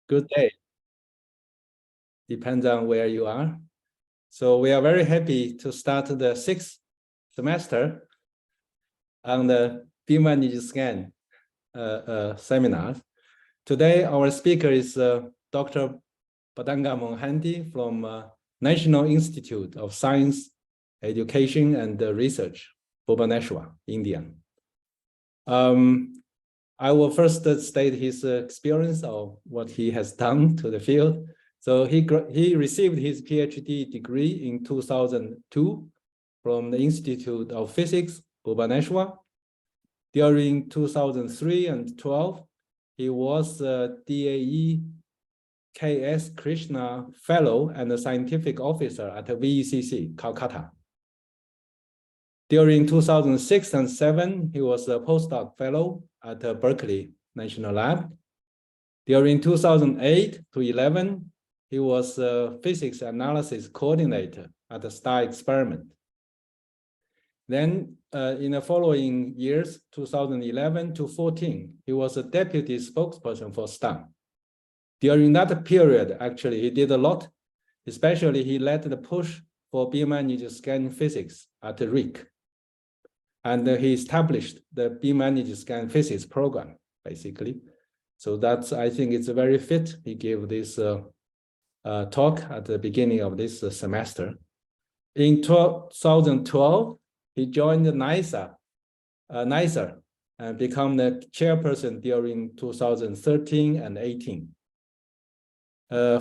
good day. Depends on where you are. So we are very happy to start the 6th semester on the Beam Energy Scan seminar. Today, our speaker is Dr. Bedanga Mohanty from National Institute of Science, Education and Research, Bhubaneswar, India. I will first state his experience of what he has done to the field. So he received his PhD degree in 2002 from the Institute of Physics, Bhubaneswar. During 2003 and 12, he was DAE KS Krishna Fellow and a Scientific Officer at VECC, Calcutta. During 2006 and 7, he was a postdoc fellow at Berkeley National Lab. During 2008 to 11, he was a physics analysis coordinator at the STAR experiment. Then in the following years, 2011 to 14, he was a deputy spokesperson for STAR. During that period, actually, he did a lot, especially he led the push for beam energy scan physics at RHIC. And he established the Beam Energy Scan physics program, basically. So that's, I think it's very fit. He gave this talk at the beginning of this semester. In 2012, he joined the NISER and became the chairperson during 2013 and 18.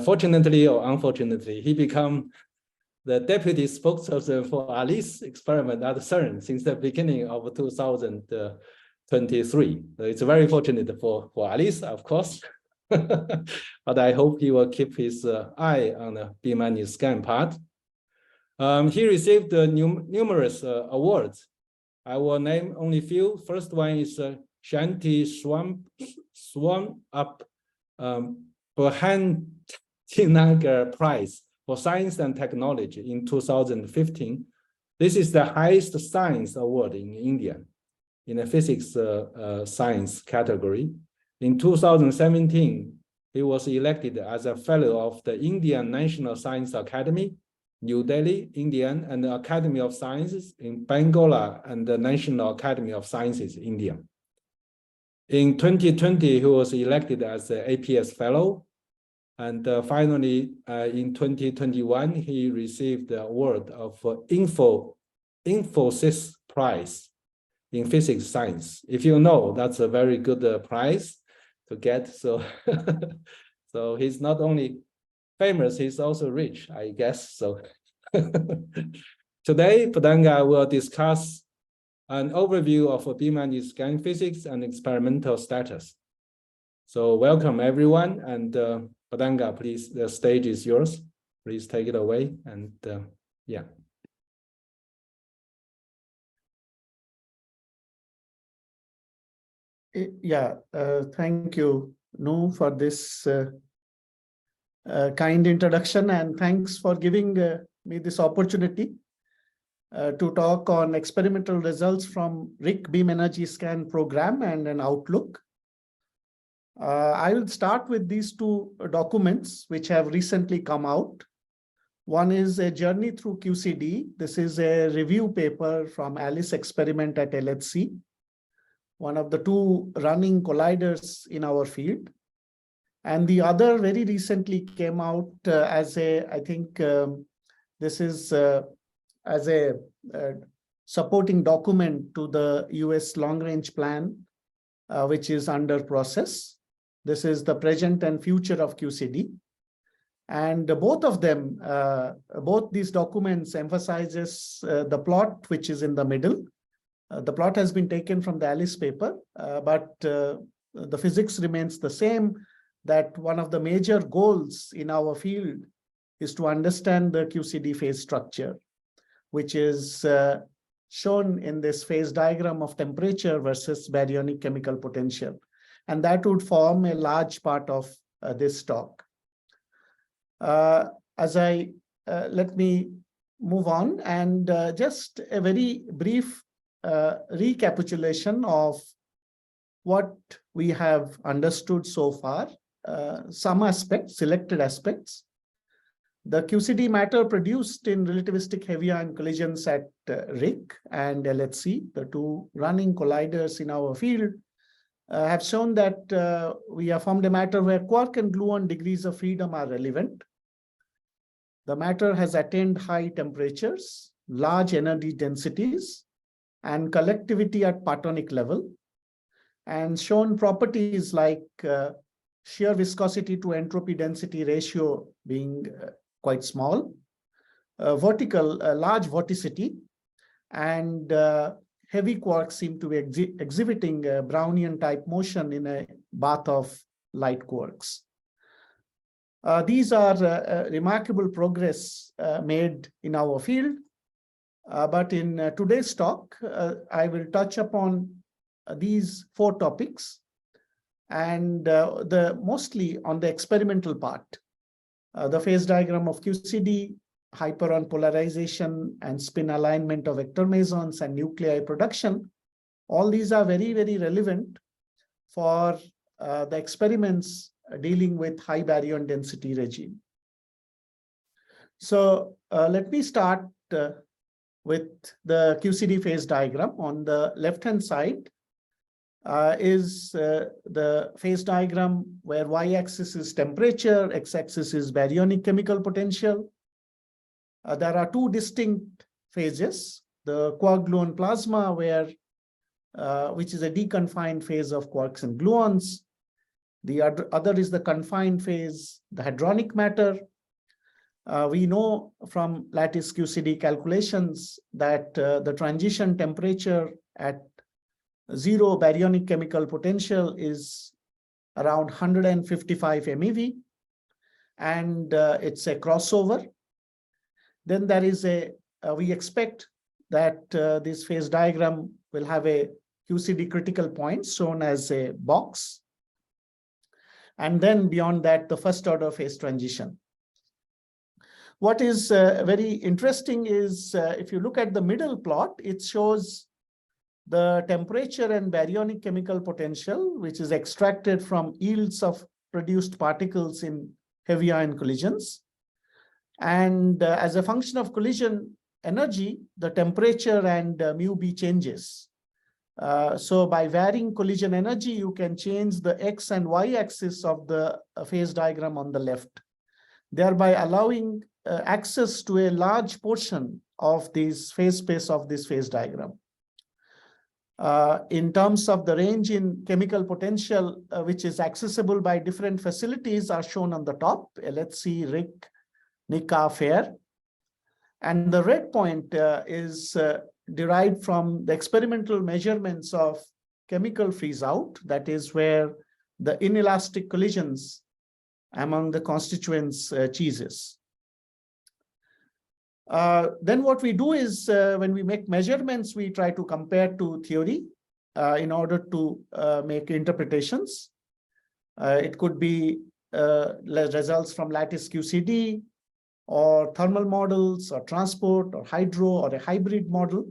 Fortunately or unfortunately, he became the deputy spokesperson for ALICE experiment at CERN since the beginning of 2023. So it's very fortunate for ALICE, of course, but I hope he will keep his eye on the beam energy scan part. He received numerous awards. I will name only a few. First one is Shanti Swarup Bhatnagar Prize for Science and Technology in 2015. This is the highest science award in India in the physics science category. In 2017, he was elected as a fellow of the Indian National Science Academy, New Delhi, India, and the Academy of Sciences in Bangalore and the National Academy of Sciences, India. In 2020, he was elected as an APS fellow. And finally, in 2021, he received the award of Infosys Prize in Physics Science. If you know, that's a very good prize to get. So, so he's not only famous, he's also rich, I guess. So today, Bedanga will discuss an overview of beam energy scan physics and experimental status. So welcome everyone, and Bedanga, please, the stage is yours. Please take it away, and yeah. Yeah, thank you, Nu, for this kind introduction, and thanks for giving me this opportunity to talk on experimental results from RHIC Beam Energy Scan program and an outlook. I will start with these two documents which have recently come out. One is a journey through QCD. This is a review paper from ALICE experiment at LHC, one of the two running colliders in our field. And the other very recently came out as a, I think this is as a supporting document to the US long-range plan, which is under process. This is the present and future of QCD. And both of them, both these documents emphasizes the plot which is in the middle. The plot has been taken from the ALICE paper, but the physics remains the same, that one of the major goals in our field is to understand the QCD phase structure, which is shown in this phase diagram of temperature versus baryonic chemical potential. And that would form a large part of this talk. Let me move on, and just a very brief recapitulation of what we have understood so far some aspects, selected aspects. The QCD matter produced in relativistic heavy ion collisions at RHIC and LHC, the two running colliders in our field, have shown that we have formed a matter where quark and gluon degrees of freedom are relevant. The matter has attained high temperatures, large energy densities, and collectivity at partonic level, and shown properties like shear viscosity to entropy density ratio being quite small, large vorticity, and heavy quarks seem to be exhibiting a Brownian type motion in a bath of light quarks. These are remarkable progress made in our field, but in today's talk, I will touch upon these four topics, and mostly on the experimental part. The phase diagram of QCD, hyperon polarization and spin alignment of vector mesons and nuclei production. All these are very, very relevant for the experiments dealing with high baryon density regime. So let me start with the QCD phase diagram. On the left-hand side is the phase diagram where y-axis is temperature, x-axis is baryonic chemical potential. There are two distinct phases: the quark-gluon plasma, which is a deconfined phase of quarks and gluons. The other is the confined phase, the hadronic matter. We know from lattice QCD calculations that the transition temperature at 0 baryonic chemical potential is around 155 MeV, and it's a crossover. Then there is we expect that this phase diagram will have a QCD critical point shown as a box. And then beyond that, the first order phase transition. What is very interesting is if you look at the middle plot, it shows the temperature and baryonic chemical potential, which is extracted from yields of produced particles in heavy ion collisions. And as a function of collision energy, the temperature and mu b changes. So by varying collision energy, you can change the x and y axis of the phase diagram on the left, thereby allowing access to a large portion of this phase space of this phase diagram. In terms of the range in chemical potential, which is accessible by different facilities, are shown on the top: LHC, RHIC, NICA, FAIR. And the red point is derived from the experimental measurements of chemical freeze out, that is where the inelastic collisions among the constituents ceases. Then what we do is when we make measurements, we try to compare to theory in order to make interpretations. It could be results from lattice QCD, or thermal models, or transport, or hydro, or a hybrid model.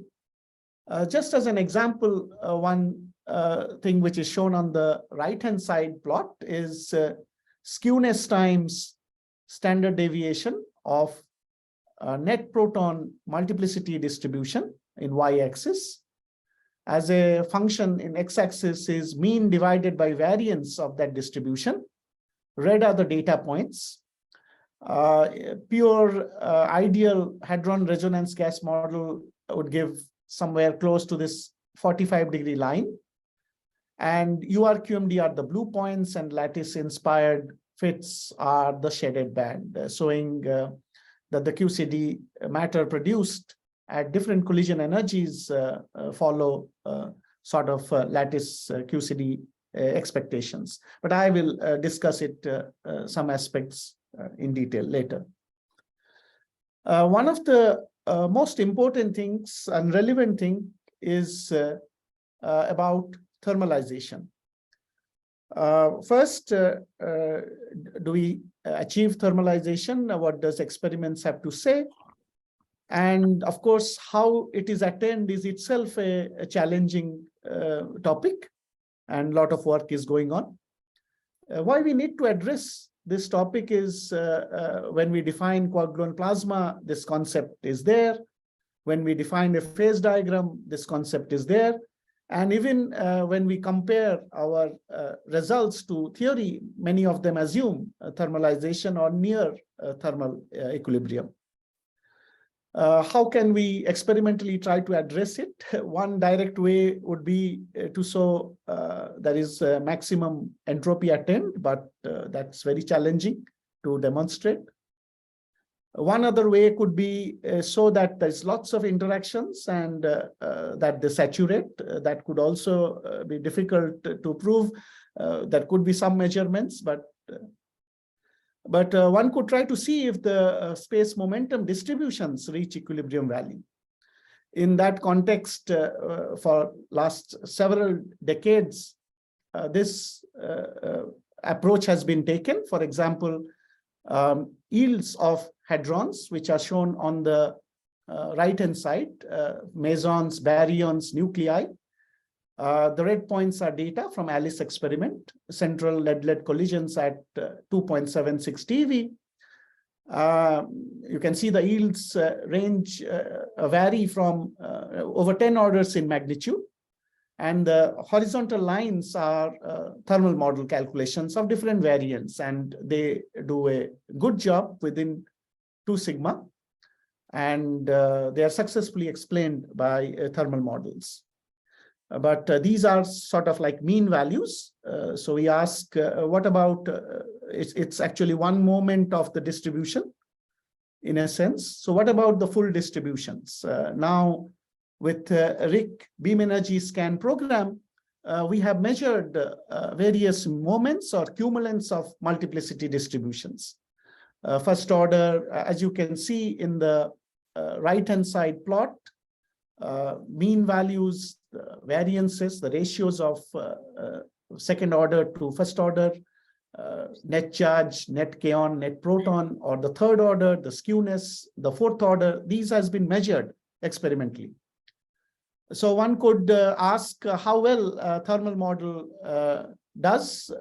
Just as an example, one thing which is shown on the right-hand side plot is skewness times standard deviation of net proton multiplicity distribution in y-axis. As a function in x-axis is mean divided by variance of that distribution. Red are the data points. Pure ideal hadron resonance gas model would give somewhere close to this 45-degree line. And URQMD are the blue points, and lattice-inspired fits are the shaded band, showing that the QCD matter produced at different collision energies follow sort of lattice QCD expectations. But I will discuss it, some aspects in detail later. One of the most important things and relevant thing is about thermalization. First, do we achieve thermalization? What does experiments have to say? And of course, how it is attained is itself a challenging topic, and a lot of work is going on. Why we need to address this topic is when we define quark-gluon plasma, this concept is there. When we define a phase diagram, this concept is there. And even when we compare our results to theory, many of them assume thermalization or near thermal equilibrium. How can we experimentally try to address it? One direct way would be to show there is a maximum entropy attained, but that's very challenging to demonstrate. One other way could be so that there's lots of interactions and that they saturate. That could also be difficult to prove. There could be some measurements, but one could try to see if the space momentum distributions reach equilibrium value. In that context, for last several decades, this approach has been taken. For example, yields of hadrons, which are shown on the right-hand side, mesons, baryons, nuclei. The red points are data from ALICE experiment, central lead-lead collisions at 2.76 TeV. You can see the yields range vary from over 10 orders in magnitude. And the horizontal lines are thermal model calculations of different variants, and they do a good job within 2 sigma. And they are successfully explained by thermal models. But these are sort of like mean values. So we ask, what about, it's actually one moment of the distribution in a sense. So what about the full distributions? Now, with RHIC Beam Energy Scan program, we have measured various moments or cumulants of multiplicity distributions. First order, as you can see in the right-hand side plot, mean values, the variances, the ratios of second order to first order, net charge, net kaon, net proton, or the third order, the skewness, the fourth order, these has been measured experimentally. So one could ask how well thermal model does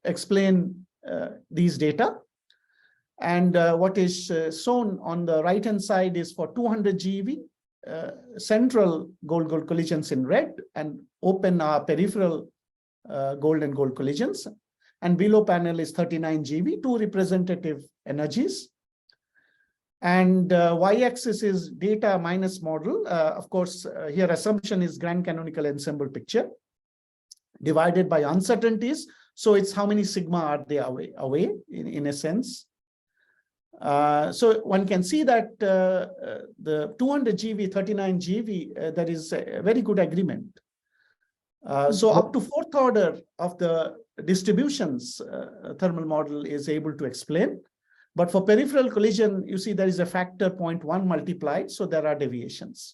explain these data. And what is shown on the right-hand side is for 200 GeV, central gold-gold collisions in red, and open are peripheral gold and gold collisions. And below panel is 39 GeV, 2 representative energies. And y-axis is data minus model. Of course, here assumption is grand canonical ensemble picture divided by uncertainties. So it's how many sigma are they away in a sense. So one can see that the 200 GeV, 39 GeV, there is a very good agreement. So up to fourth order of the distributions, thermal model is able to explain. But for peripheral collision, you see there is a factor 0.1 multiplied, so there are deviations.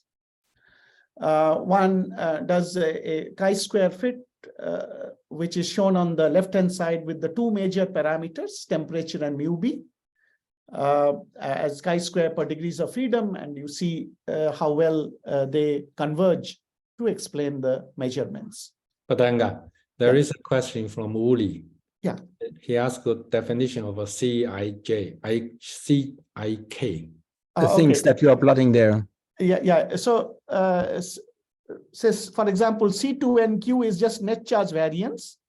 One does a chi-square fit, which is shown on the left-hand side with the 2 major parameters, temperature and mu b, as chi-square per degrees of freedom, and you see how well they converge to explain the measurements. Bedanga, there is a question from Uli. Yeah. He asked the definition of a CIK. The things that you are plotting there. Yeah. So says, for example, C2NQ is just net charge variance,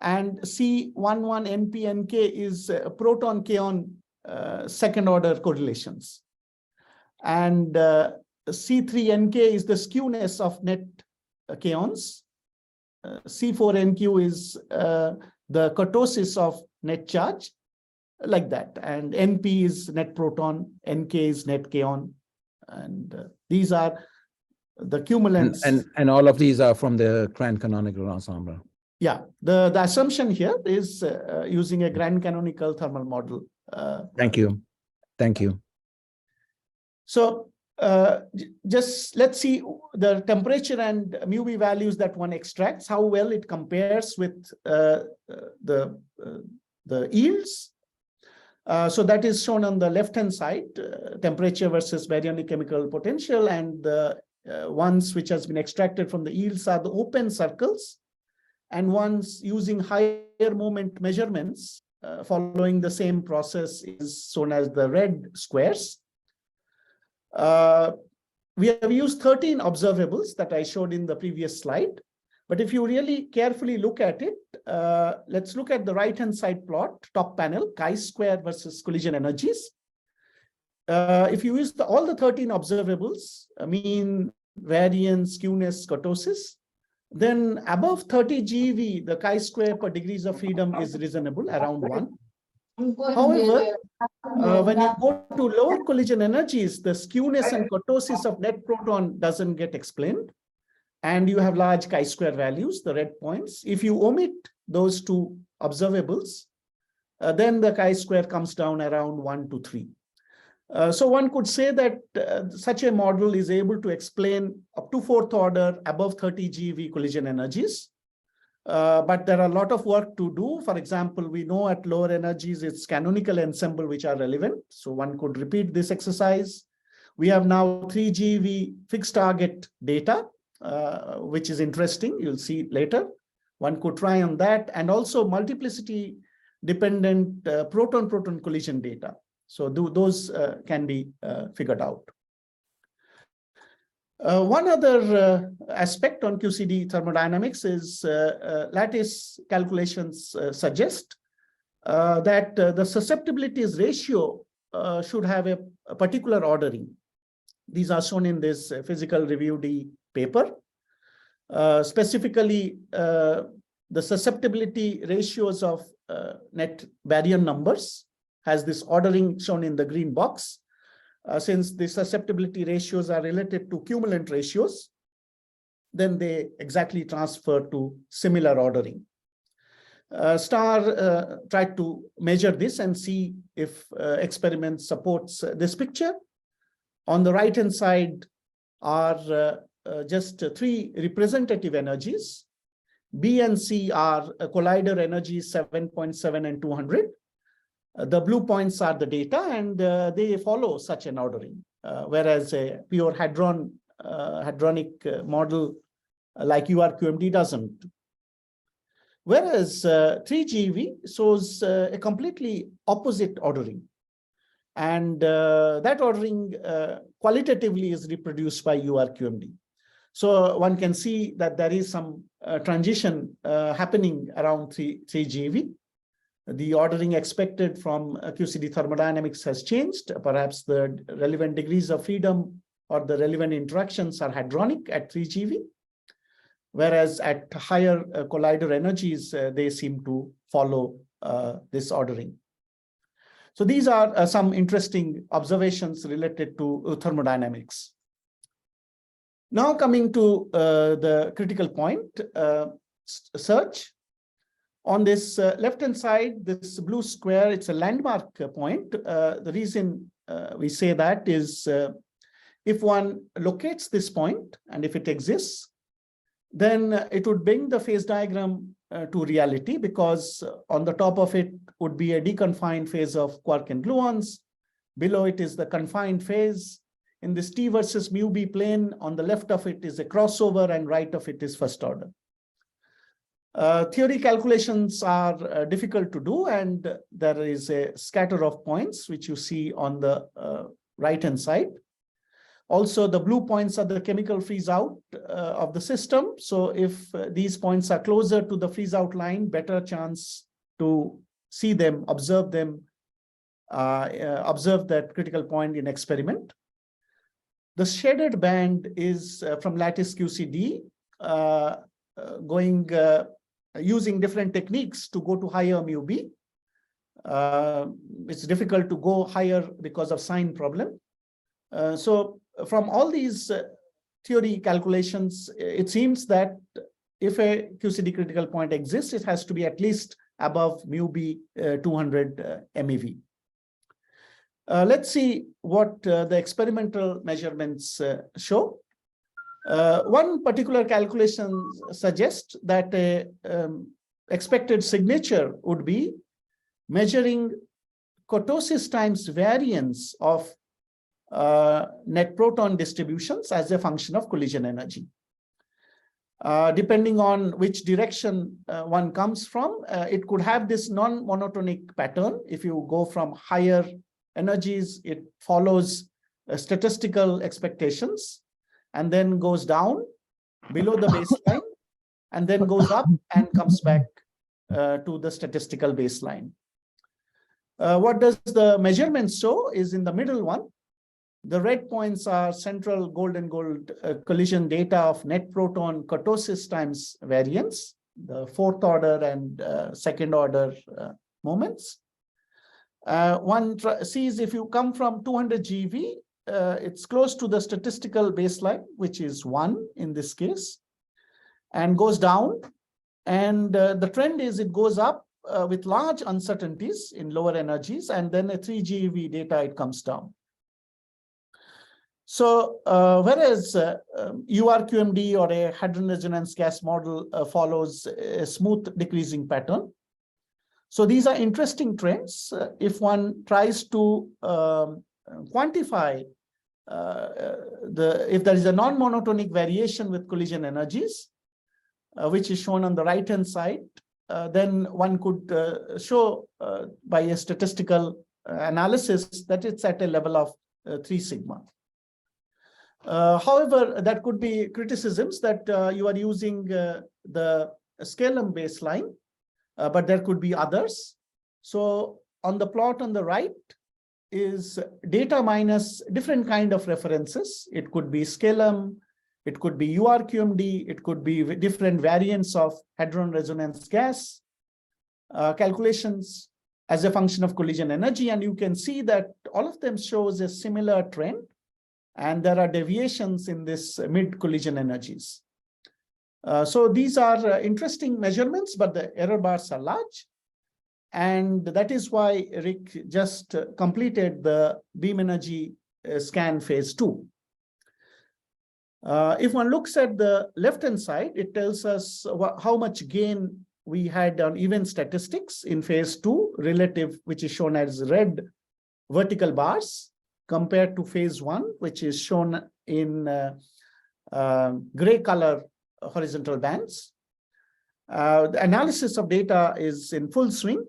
and C11NPNK is proton kaon second order correlations, and C3NK is the skewness of net kaons. C4NQ is the kurtosis of net charge, like that. And NP is net proton, NK is net kaon. And these are the cumulants. And all of these are from the grand canonical ensemble. Yeah, the assumption here is using a grand canonical thermal model. Thank you. Thank you. So just let's see the temperature and mu b values that one extracts, how well it compares with the yields. So that is shown on the left-hand side, temperature versus baryonic chemical potential, and the ones which has been extracted from the yields are the open circles, and one's using higher moment measurements following the same process is shown as the red squares. We have used 13 observables that I showed in the previous slide. But if you really carefully look at it, let's look at the right-hand side plot, top panel, chi-square versus collision energies. If you use all the 13 observables, mean, variance, skewness, kurtosis, then above 30 GeV, the chi-square per degrees of freedom is reasonable, around 1. However, when you go to lower collision energies, the skewness and kurtosis of net proton doesn't get explained. And you have large chi-square values, the red points. If you omit those two observables, then the chi-square comes down around 1 to 3. So one could say that such a model is able to explain up to 4th order above 30 GeV collision energies. But there are a lot of work to do. For example, we know at lower energies, it's canonical ensemble which are relevant. So one could repeat this exercise. We have now 3 GeV fixed target data, which is interesting. You'll see later. One could try on that, and also multiplicity dependent proton-proton collision data. So those can be figured out. One other aspect on QCD thermodynamics is lattice calculations suggest that the susceptibilities ratio should have a particular ordering. These are shown in this Physical Review D paper. Specifically, the susceptibility ratios of net baryon numbers has this ordering shown in the green box. Since the susceptibility ratios are related to cumulant ratios, then they exactly transfer to similar ordering. Starr tried to measure this and see if experiment supports this picture. On the right-hand side are just 3 representative energies. B and C are collider energies 7.7 and 200. The blue points are the data, and they follow such an ordering, whereas a pure hadronic model like URQMD doesn't. Whereas 3 GeV shows a completely opposite ordering. And that ordering qualitatively is reproduced by URQMD. So one can see that there is some transition happening around 3 GeV. The ordering expected from QCD thermodynamics has changed. Perhaps the relevant degrees of freedom or the relevant interactions are hadronic at 3 GeV, whereas at higher collider energies, they seem to follow this ordering. So these are some interesting observations related to thermodynamics. Now coming to the critical point search. On this left-hand side, this blue square, it's a landmark point. The reason we say that is if one locates this point, and if it exists, then it would bring the phase diagram to reality, because on the top of it would be a deconfined phase of quark and gluons. Below it is the confined phase. In this T versus mu B plane, on the left of it is a crossover, and right of it is first order. Theory calculations are difficult to do, and there is a scatter of points, which you see on the right-hand side. Also, the blue points are the chemical freeze-out of the system. So if these points are closer to the freeze-out line, better chance to see them, observe that critical point in experiment. The shaded band is from lattice QCD, using different techniques to go to higher mu B. It's difficult to go higher because of sign problem. So from all these theory calculations, it seems that if a QCD critical point exists, it has to be at least above mu B 200 MeV. Let's see what the experimental measurements show. One particular calculation suggests that a expected signature would be measuring kurtosis times variance of net proton distributions as a function of collision energy. Depending on which direction one comes from, it could have this non-monotonic pattern. If you go from higher energies, it follows statistical expectations and then goes down below the baseline and then goes up and comes back to the statistical baseline. What does the measurement show is in the middle one. The red points are central gold collision data of net proton kurtosis times variance, the fourth order and second order moments. One sees if you come from 200 GeV, it's close to the statistical baseline, which is 1 in this case, and goes down. And the trend is it goes up with large uncertainties in lower energies, and then at 3 GeV data, it comes down. So whereas URQMD or a hadron resonance gas model follows a smooth decreasing pattern. So these are interesting trends. If one tries to quantify if there is a non-monotonic variation with collision energies, which is shown on the right-hand side, then one could show by a statistical analysis that it's at a level of 3 sigma. However, that could be criticisms that you are using the scalum baseline, but there could be others. So on the plot on the right is data minus different kind of references. It could be scalum, it could be URQMD, it could be different variants of hadron resonance gas calculations as a function of collision energy. And you can see that all of them shows a similar trend. And there are deviations in this mid-collision energies. So these are interesting measurements, but the error bars are large. And that is why RHIC just completed the beam energy scan phase 2. If one looks at the left-hand side, it tells us how much gain we had on event statistics in phase 2 relative, which is shown as red vertical bars, compared to phase 1, which is shown in gray color horizontal bands. The analysis of data is in full swing,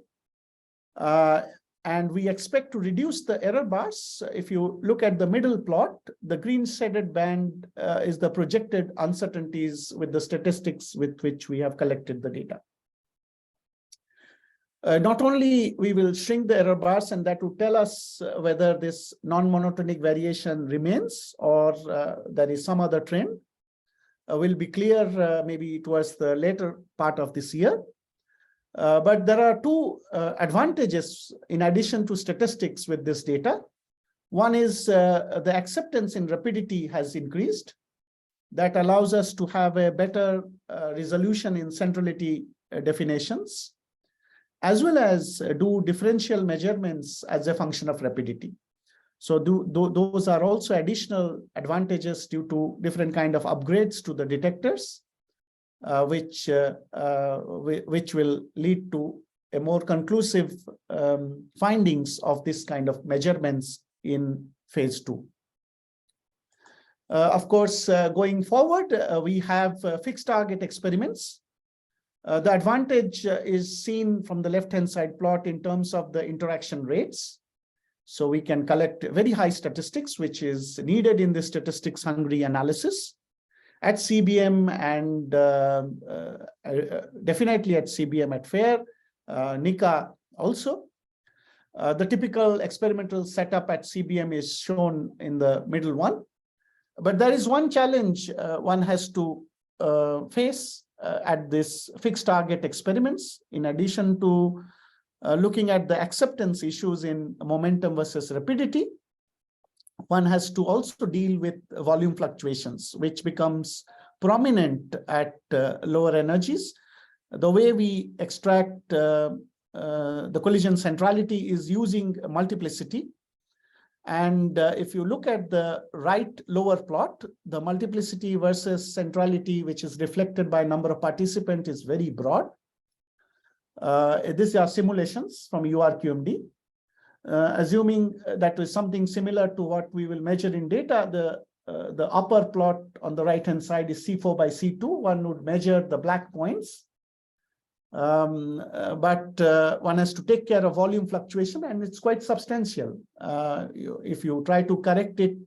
and we expect to reduce the error bars. If you look at the middle plot, the green shaded band is the projected uncertainties with the statistics with which we have collected the data. Not only we will shrink the error bars, and that will tell us whether this non-monotonic variation remains or there is some other trend. Will be clear maybe towards the later part of this year. But there are two advantages in addition to statistics with this data. One is the acceptance in rapidity has increased. That allows us to have a better resolution in centrality definitions, as well as do differential measurements as a function of rapidity. So those are also additional advantages due to different kind of upgrades to the detectors, which will lead to a more conclusive findings of this kind of measurements in phase 2. Of course, going forward, we have fixed target experiments. The advantage is seen from the left-hand side plot in terms of the interaction rates. So we can collect very high statistics, which is needed in the statistics-hungry analysis at CBM and definitely at CBM at FAIR, NICA also. The typical experimental setup at CBM is shown in the middle one. But there is one challenge one has to face at this fixed target experiments, in addition to looking at the acceptance issues in momentum versus rapidity. One has to also deal with volume fluctuations, which becomes prominent at lower energies. The way we extract the collision centrality is using multiplicity. And if you look at the right lower plot, the multiplicity versus centrality, which is reflected by number of participants, is very broad. These are simulations from URQMD. Assuming that is something similar to what we will measure in data, the the upper plot on the right-hand side is C4 by C2. One would measure the black points. But one has to take care of volume fluctuation, and it's quite substantial. If you try to correct it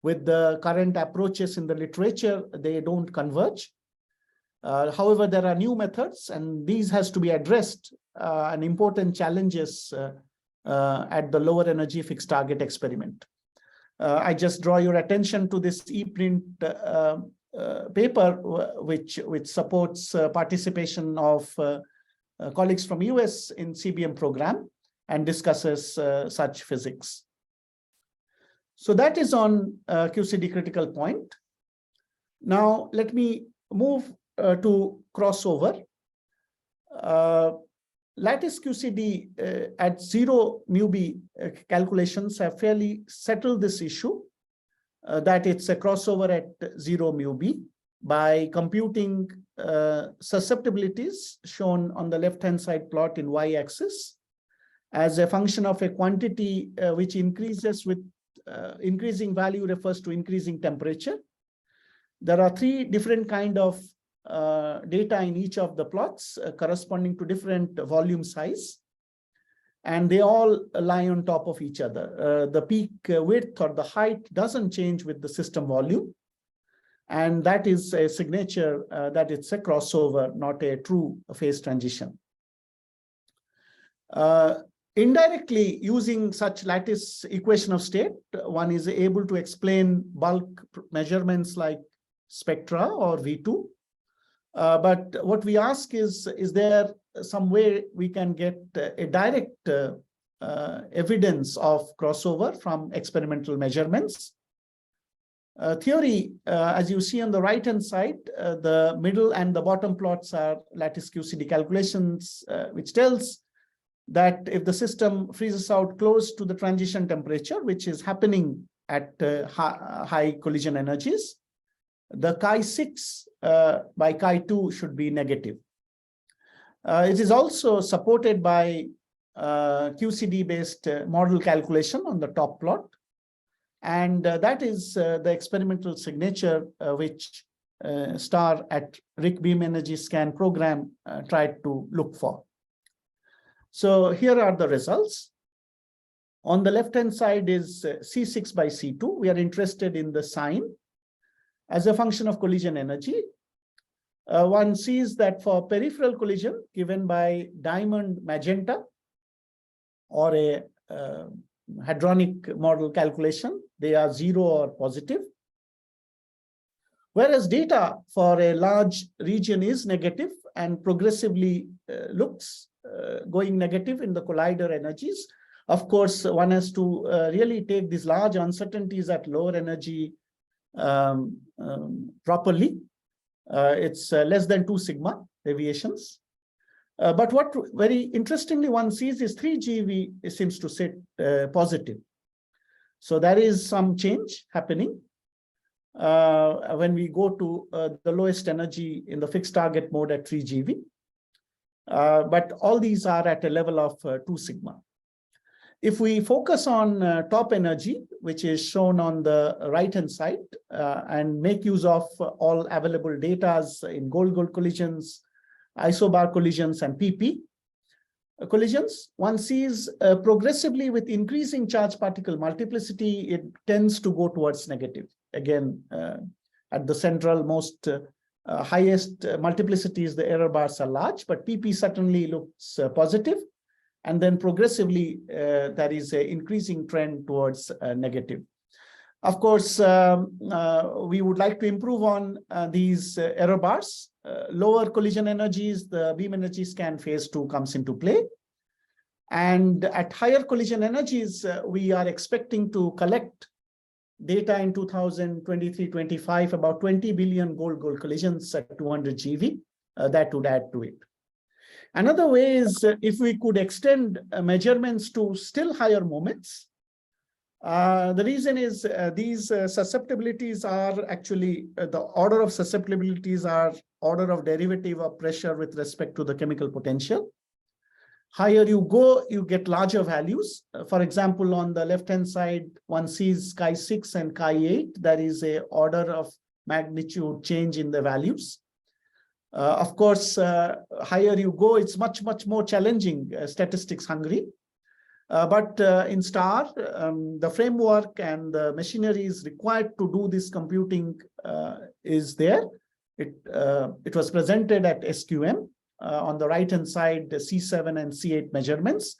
with the current approaches in the literature, they don't converge. However, there are new methods, and these has to be addressed, and important challenges at the lower energy fixed target experiment. I just draw your attention to this ePrint paper, which supports participation of colleagues from US in CBM program and discusses such physics. So that is on QCD critical point. Now let me move to crossover. Lattice QCD at 0 μb calculations have fairly settled this issue, that it's a crossover at 0 μb by computing susceptibilities shown on the left-hand side plot in y-axis as a function of a quantity which increases with increasing value refers to increasing temperature. There are 3 different kind of data in each of the plots corresponding to different volume size, and they all lie on top of each other. The peak width or the height doesn't change with the system volume, and that is a signature that it's a crossover, not a true phase transition. Indirectly, using such lattice equation of state, one is able to explain bulk measurements like spectra or V2. But what we ask is there some way we can get a direct evidence of crossover from experimental measurements? Theory, as you see on the right-hand side, the middle and the bottom plots are lattice QCD calculations, which tells that if the system freezes out close to the transition temperature, which is happening at high collision energies, the chi6 by chi2 should be negative. It is also supported by QCD-based model calculation on the top plot. And that is the experimental signature which STAR at RHIC Beam Energy Scan program tried to look for. So here are the results. On the left-hand side is C6 by C2. We are interested in the sign as a function of collision energy. One sees that for peripheral collision given by diamond magenta or a hadronic model calculation, they are 0 or positive. Whereas data for a large region is negative and progressively looks going negative in the collider energies. Of course, one has to really take these large uncertainties at lower energy properly. It's less than 2 sigma deviations. But what very interestingly one sees is 3 GeV seems to sit positive. So there is some change happening when we go to the lowest energy in the fixed target mode at 3 GeV. But all these are at a level of 2 sigma. If we focus on top energy, which is shown on the right-hand side, and make use of all available data in gold-gold collisions, isobar collisions, and PP collisions, one sees progressively with increasing charge particle multiplicity, it tends to go towards negative. Again, at the central most highest multiplicities, the error bars are large, but PP certainly looks positive. And then progressively, there is an increasing trend towards negative. Of course, we would like to improve on these error bars. Lower collision energies, the beam energy scan phase 2 comes into play. And at higher collision energies, we are expecting to collect data in 2023-25, about 20 billion gold-gold collisions at 200 GeV. That would add to it. Another way is if we could extend measurements to still higher moments. The reason is these susceptibilities are actually, the order of susceptibilities are order of derivative of pressure with respect to the chemical potential. Higher you go, you get larger values. For example, on the left-hand side, one sees chi-6 and chi-8. There is a order of magnitude change in the values. Of course, higher you go, it's much more challenging, statistics hungry. But in STAR, the framework and the machinery is required to do this computing is there. It was presented at SQM. On the right-hand side, the C7 and C8 measurements.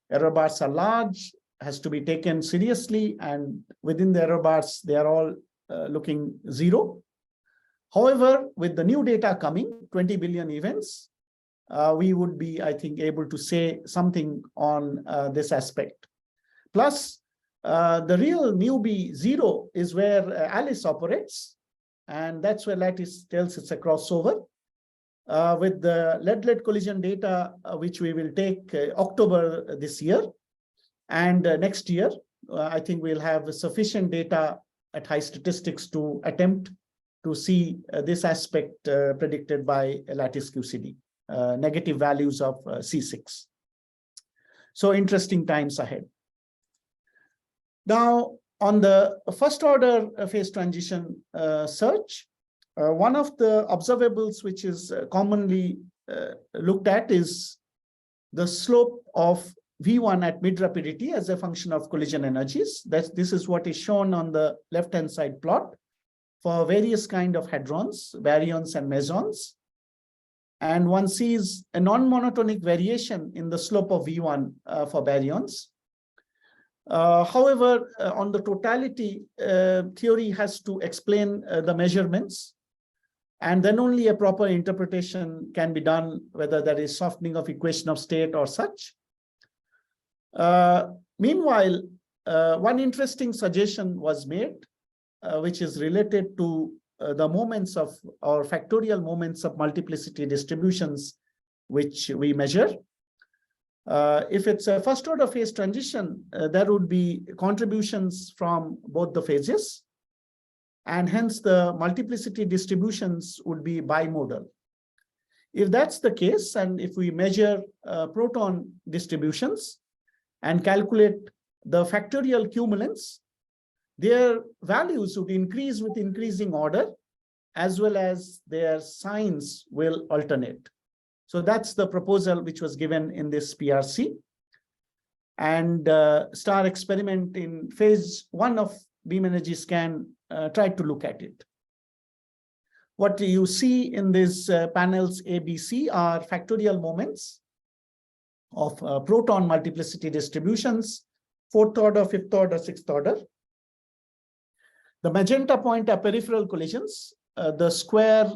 Error bars are large, has to be taken seriously, and within the error bars, they are all looking 0. However, with the new data coming, 20 billion events, we would be, I think, able to say something on this aspect. Plus, the real newbie 0 is where Alice operates, and that's where lattice tells it's a crossover. With the lead-lead collision data, which we will take October this year, and next year, I think we'll have sufficient data at high statistics to attempt to see this aspect predicted by lattice QCD, negative values of C6. So interesting times ahead. Now, on the first order phase transition search, one of the observables which is commonly looked at is the slope of V1 at mid-rapidity as a function of collision energies. This is what is shown on the left-hand side plot for various kind of hadrons, baryons, and mesons. And one sees a non-monotonic variation in the slope of V1 for baryons. However, on the totality, theory has to explain the measurements, and then only a proper interpretation can be done, whether that is softening of equation of state or such. Meanwhile, one interesting suggestion was made, which is related to the moments of, or factorial moments of multiplicity distributions, which we measure. If it's a first order phase transition, there would be contributions from both the phases, and hence the multiplicity distributions would be bimodal. If that's the case, and if we measure proton distributions and calculate the factorial cumulants, their values would increase with increasing order, as well as their signs will alternate. So that's the proposal which was given in this PRC. And STAR experiment in phase 1 of beam energy scan tried to look at it. What you see in these panels A, B, C are factorial moments of proton multiplicity distributions, 4th order, 5th order, 6th order. The magenta point are peripheral collisions. The square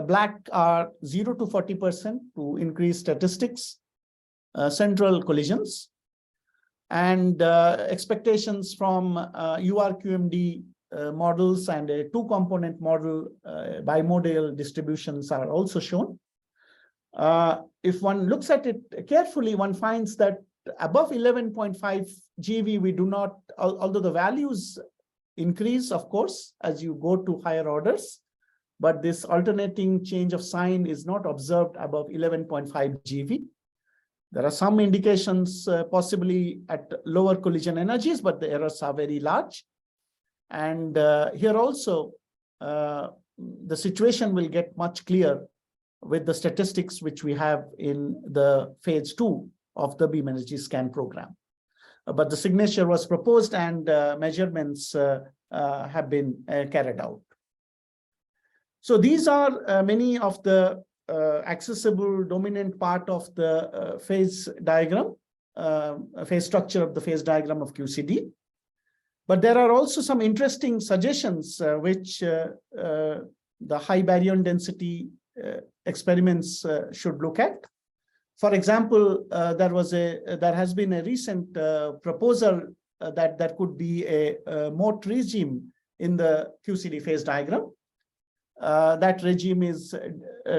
black are 0 to 40% to increase statistics, central collisions, and expectations from URQMD models and a 2-component model, bimodal distributions are also shown. If one looks at it carefully, one finds that above 11.5 GeV, we do not, although the values increase, of course, as you go to higher orders, but this alternating change of sign is not observed above 11.5 GeV. There are some indications possibly at lower collision energies, but the errors are very large. And here also, the situation will get much clearer with the statistics which we have in the phase 2 of the beam energy scan program. But the signature was proposed, and measurements have been carried out. So these are many of the accessible dominant part of the phase diagram, phase structure of the phase diagram of QCD. But there are also some interesting suggestions which the high baryon density experiments should look at. For example, there has been a recent proposal that there could be a moat regime in the QCD phase diagram. That regime is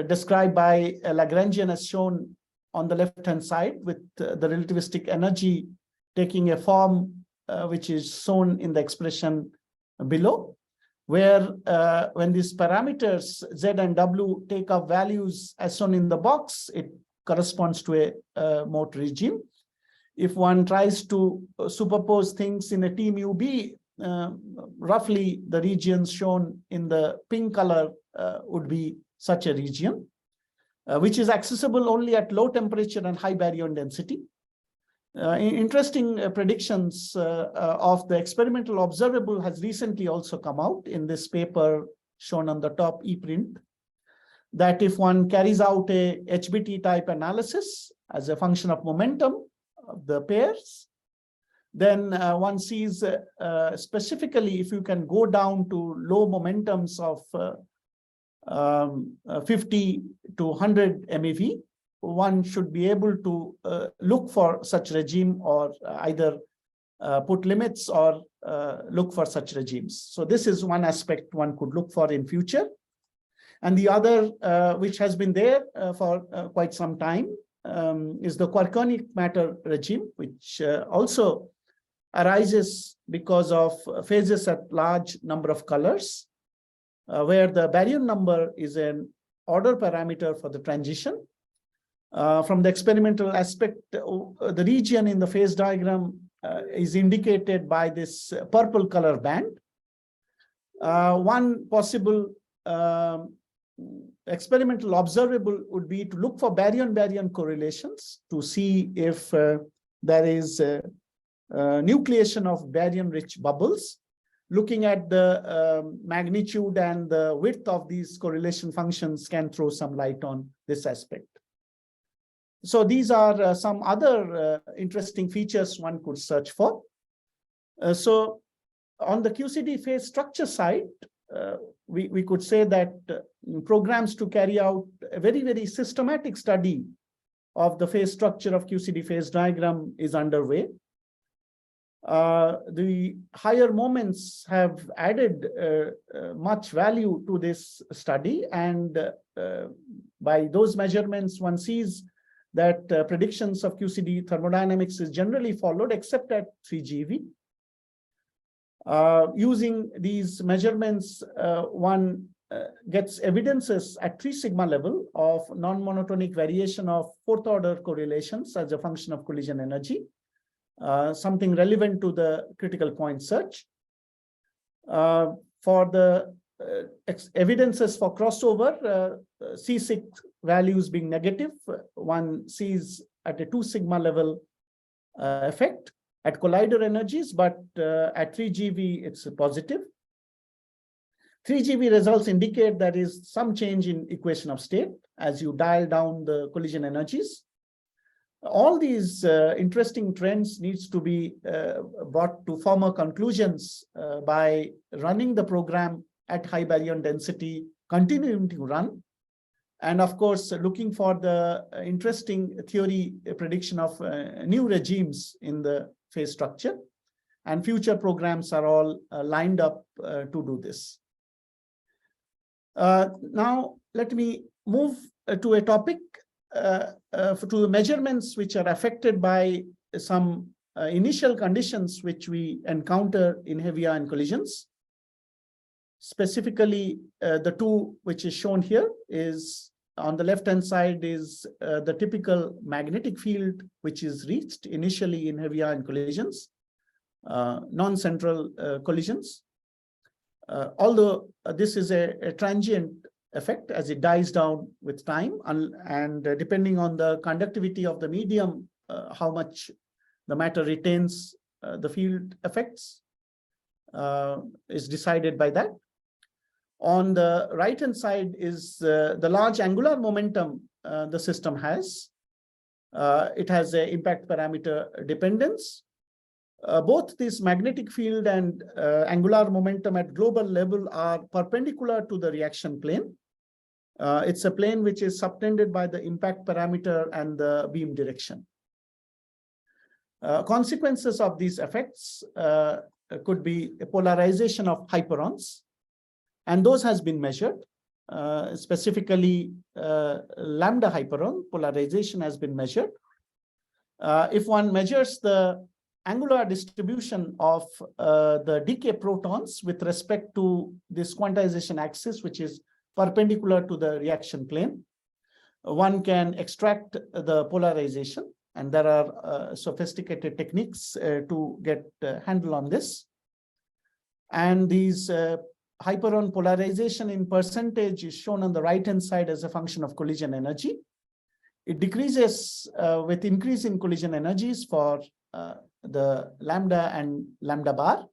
described by Lagrangian as shown on the left-hand side, with the relativistic energy taking a form which is shown in the expression below, where when these parameters Z and W take up values as shown in the box, it corresponds to a moat regime. If one tries to superpose things in a T mu B, roughly the regions shown in the pink color would be such a region, which is accessible only at low temperature and high baryon density. Interesting predictions of the experimental observable has recently also come out in this paper shown on the top e-print, that if one carries out a HBT type analysis as a function of momentum of the pairs, then one sees specifically if you can go down to low momentums of 50 to 100 MeV, one should be able to look for such regime, or either put limits or look for such regimes. So this is one aspect one could look for in future. And the other, which has been there for quite some time, is the quarkyonic matter regime, which also arises because of phases at large number of colors, where the baryon number is an order parameter for the transition. From the experimental aspect, the region in the phase diagram is indicated by this purple color band. One possible experimental observable would be to look for baryon-baryon correlations to see if there is nucleation of baryon-rich bubbles. Looking at the magnitude and the width of these correlation functions can throw some light on this aspect. So these are some other interesting features one could search for. So on the QCD phase structure side, we could say that programs to carry out a very, very systematic study of the phase structure of QCD phase diagram is underway. The higher moments have added much value to this study, and by those measurements, one sees that predictions of QCD thermodynamics is generally followed except at 3 GeV. Using these measurements, one gets evidences at 3 sigma level of non-monotonic variation of fourth order correlations as a function of collision energy, something relevant to the critical point search. For the evidences for crossover, C6 values being negative, one sees at a 2 sigma level effect at collider energies, but at 3 GeV it's positive. 3 GeV results indicate there is some change in equation of state as you dial down the collision energies. All these interesting trends needs to be brought to firmer conclusions by running the program at high baryon density, continuing to run, and of course looking for the interesting theory prediction of new regimes in the phase structure. And future programs are all lined up to do this. Now let me move to a topic to the measurements which are affected by some initial conditions which we encounter in heavy ion collisions. Specifically, the two which is shown here is on the left-hand side is the typical magnetic field which is reached initially in heavy ion collisions, non-central collisions. Although this is a transient effect as it dies down with time, and depending on the conductivity of the medium, how much the matter retains the field effects is decided by that. On the right-hand side is the large angular momentum the system has. It has an impact parameter dependence. Both this magnetic field and angular momentum at global level are perpendicular to the reaction plane. It's a plane which is subtended by the impact parameter and the beam direction. Consequences of these effects could be a polarization of hyperons, and those has been measured. Specifically, lambda hyperon polarization has been measured. If one measures the angular distribution of the decay protons with respect to this quantization axis, which is perpendicular to the reaction plane, one can extract the polarization, and there are sophisticated techniques to get a handle on this. And these hyperon polarization in percentage is shown on the right-hand side as a function of collision energy. It decreases with increase in collision energies for the lambda and lambda bar.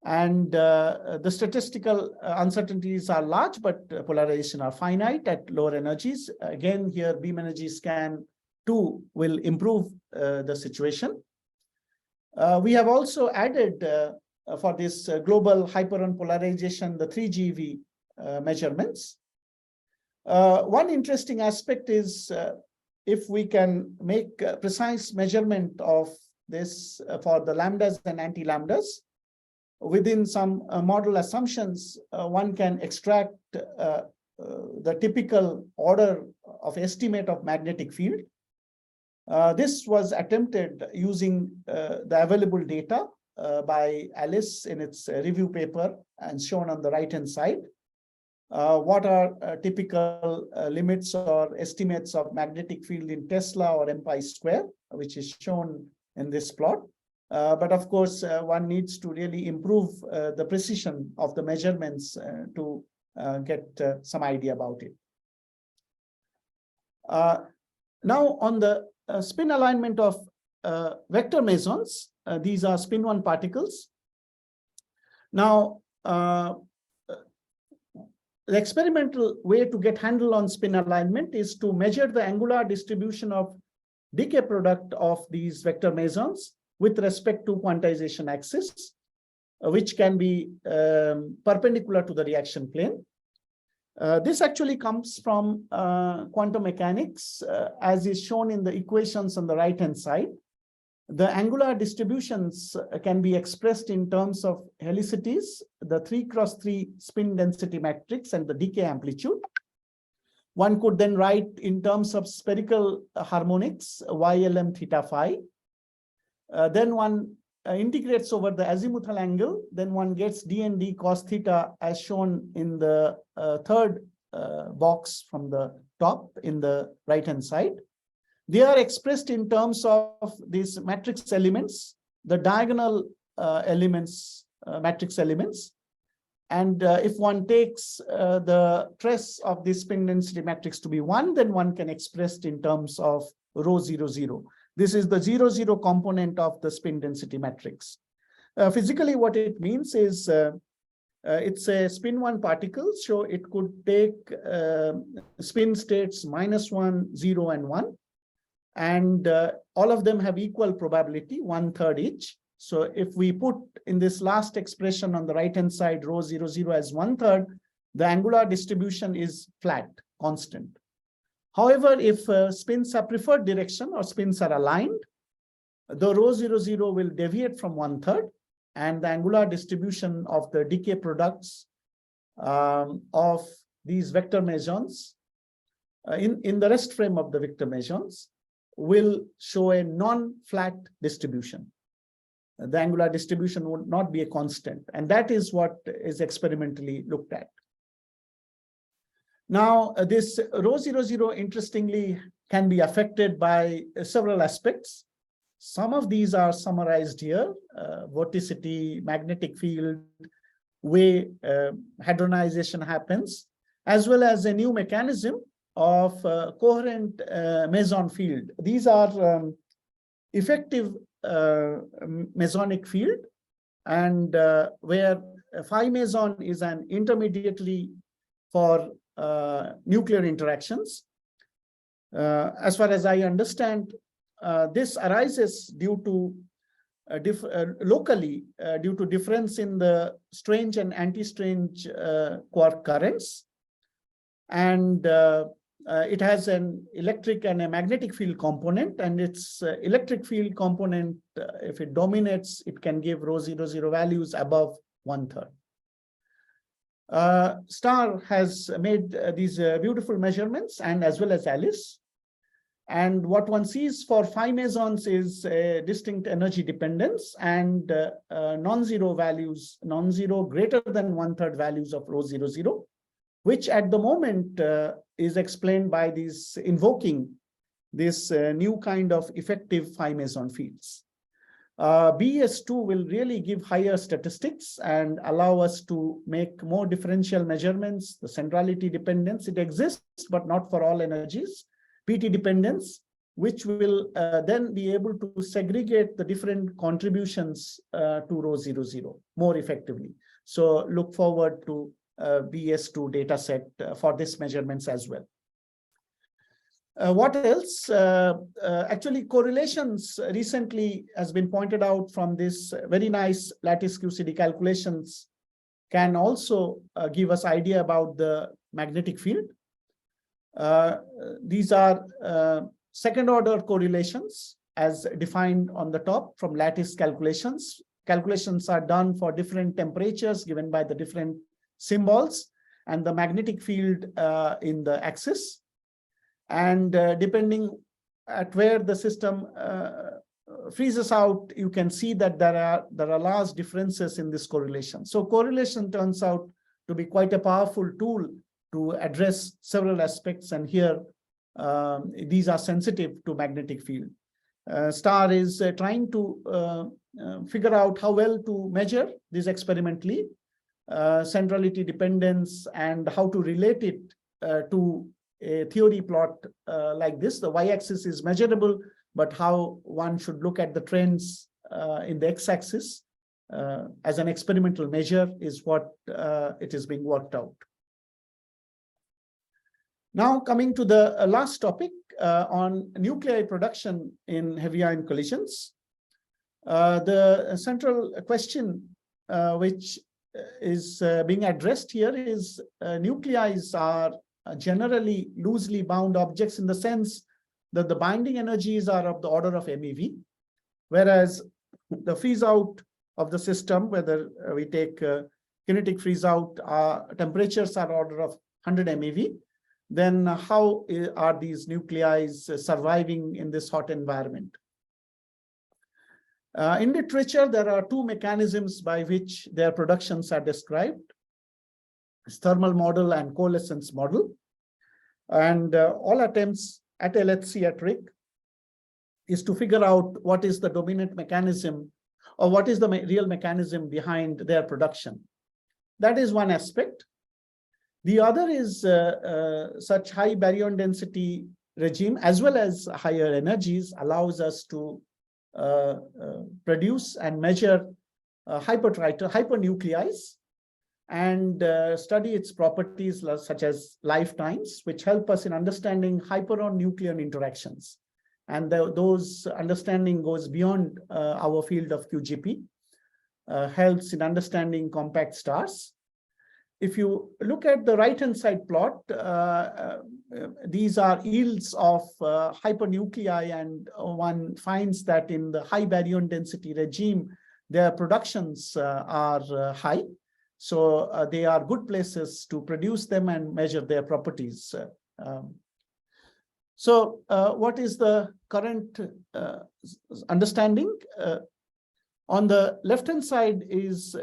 And the statistical uncertainties are large, but polarization are finite at lower energies. Again, here Beam Energy Scan 2 will improve the situation. We have also added for this global hyperon polarization, the 3 GeV measurements. One interesting aspect is if we can make precise measurement of this for the lambdas and anti-lambdas, within some model assumptions, one can extract the typical order of estimate of magnetic field. This was attempted using the available data by Alice in its review paper and shown on the right-hand side. What are typical limits or estimates of magnetic field in Tesla or M pi square, which is shown in this plot. But of course, one needs to really improve the precision of the measurements to get some idea about it. Now, on the spin alignment of vector mesons, these are spin 1 particles. Now, the experimental way to get handle on spin alignment is to measure the angular distribution of decay product of these vector mesons with respect to quantization axis, which can be perpendicular to the reaction plane. This actually comes from quantum mechanics, as is shown in the equations on the right-hand side. The angular distributions can be expressed in terms of helicities, the 3×3 spin density matrix, and the decay amplitude. One could then write in terms of spherical harmonics, YLM theta phi. Then one integrates over the azimuthal angle, then one gets d and d cos theta as shown in the third box from the top in the right-hand side. They are expressed in terms of these matrix elements, the diagonal elements, matrix elements. And if one takes the trace of this spin density matrix to be 1, then one can express it in terms of rho 0, 0. This is the 0, 0 component of the spin density matrix. Physically, what it means is it's a spin 1 particle, so it could take spin states -1, 0, and 1. And all of them have equal probability, 1/3 each. So if we put in this last expression on the right-hand side, rho 0, 0 as 1/3, the angular distribution is flat, constant. However, if spins are preferred direction or spins are aligned, the rho 0, 0 will deviate from 1/3, and the angular distribution of the decay products of these vector mesons in the rest frame of the vector mesons will show a non-flat distribution. The angular distribution would not be a constant, and that is what is experimentally looked at. Now, this rho 0, 0, interestingly, can be affected by several aspects. Some of these are summarized here: vorticity, magnetic field, way hadronization happens, as well as a new mechanism of coherent meson field. These are effective mesonic field, and where phi meson is an intermediary for nuclear interactions. As far as I understand, this arises due to locally due to difference in the strange and anti-strange quark currents, and it has an electric and a magnetic field component, and its electric field component, if it dominates, it can give rho 0, 0 values above 1/3. Star has made these beautiful measurements, and as well as Alice. And what one sees for phi mesons is a distinct energy dependence and non-zero values, non-zero greater than 1/3 values of rho 0, 0, which at the moment is explained by this invoking this new kind of effective phi meson fields. BES-II will really give higher statistics and allow us to make more differential measurements. The centrality dependence, it exists, but not for all energies. PT dependence, which will then be able to segregate the different contributions to rho 00 more effectively. So look forward to BES-II data set for these measurements as well. What else? Actually, correlations recently has been pointed out from this very nice lattice QCD calculations can also give us idea about the magnetic field. These are second order correlations as defined on the top from lattice calculations. Calculations are done for different temperatures given by the different symbols and the magnetic field in the axis. And depending at where the system freezes out, you can see that there are large differences in this correlation. So correlation turns out to be quite a powerful tool to address several aspects. And here, these are sensitive to magnetic field. STAR is trying to figure out how well to measure this experimentally, centrality dependence, and how to relate it to a theory plot like this. The y-axis is measurable, but how one should look at the trends in the x-axis as an experimental measure is what it is being worked out. Now coming to the last topic on nuclei production in heavy ion collisions. The central question which is being addressed here is nuclei are generally loosely bound objects in the sense that the binding energies are of the order of MeV, whereas the freeze out of the system, whether we take kinetic freeze out, temperatures are order of 100 MeV, then how are these nuclei surviving in this hot environment? In literature, there are two mechanisms by which their productions are described: thermal model and coalescence model. And all attempts at LHC at RHIC is to figure out what is the dominant mechanism or what is the real mechanism behind their production. That is one aspect. The other is such high baryon density regime as well as higher energies allows us to produce and measure hypernuclei and study its properties such as lifetimes, which help us in understanding hyperon-nucleon interactions. And those understanding goes beyond our field of QGP, helps in understanding compact stars. If you look at the right-hand side plot, these are yields of hypernuclei, and one finds that in the high baryon density regime, their productions are high. So they are good places to produce them and measure their properties. So what is the current understanding? On the left-hand side is